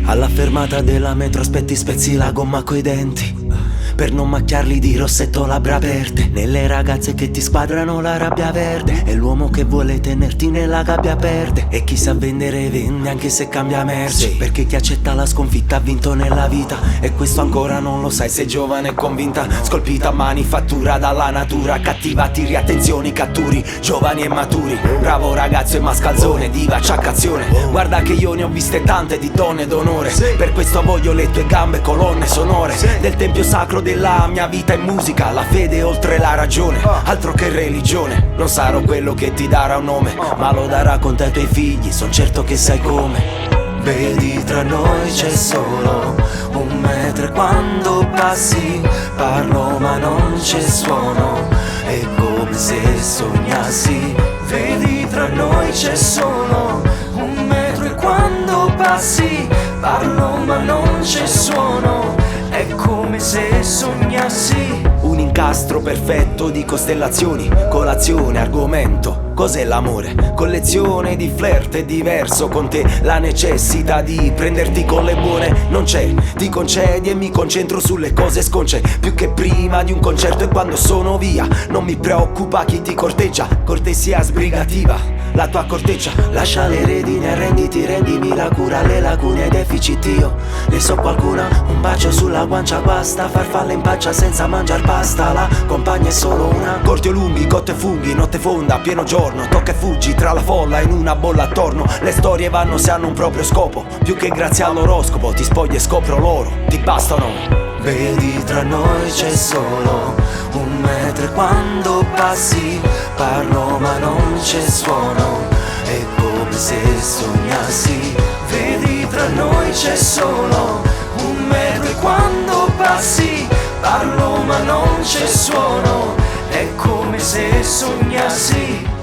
Alla fermata della metro aspetti, spezzi la gomma coi denti per non macchiarli di rossetto labbra aperte. Nelle ragazze che ti squadrano la rabbia verde, e l'uomo che vuole tenerti nella gabbia perde. E chi sa vendere vende anche se cambia merce, perché chi accetta la sconfitta ha vinto nella vita. E questo ancora non lo sai, sei giovane e convinta, scolpita a manifattura dalla natura. Cattiva tiri attenzioni, catturi giovani e maturi. Bravo ragazzo e mascalzone, diva ciaccazione. Guarda che io ne ho viste tante di donne d'onore, per questo voglio le tue gambe colonne sonore del tempio sacro della mia vita e musica. La fede oltre la ragione, altro che religione. Non sarò quello che ti darà un nome, ma lo darà con te ai tuoi figli, son certo che sai come. Vedi, tra noi c'è solo 1 metro e quando passi parlo ma non c'è suono, è come se sognassi. Vedi, tra noi c'è solo 1 metro e quando passi parlo ma non c'è suono, è come se sognassi. Un incastro perfetto di costellazioni, colazione, argomento, cos'è l'amore? Collezione di flirt, è diverso con te. La necessità di prenderti con le buone non c'è, ti concedi e mi concentro sulle cose sconce. Più che prima di un concerto e quando sono via, non mi preoccupa chi ti corteggia. Cortesia sbrigativa, la tua corteccia. Lascia le redini, arrenditi, rendimi la cura alle lacune e deficit. Io ne so qualcuna, un bacio sulla guancia basta, farfalle in pancia senza mangiar pasta. La compagna è solo una, corti o lunghi, cotte e funghi, notte fonda, pieno giorno, tocca e fuggi tra la folla in una bolla attorno. Le storie vanno se hanno un proprio scopo, più che grazie all'oroscopo ti spogli e scopro loro, ti bastano. Vedi, tra noi c'è solo 1 metro e quando passi parlo ma non c'è suono, è come se sognassi. Vedi, tra noi c'è solo 1 metro e quando passi parlo ma non c'è suono, è come se sognassi.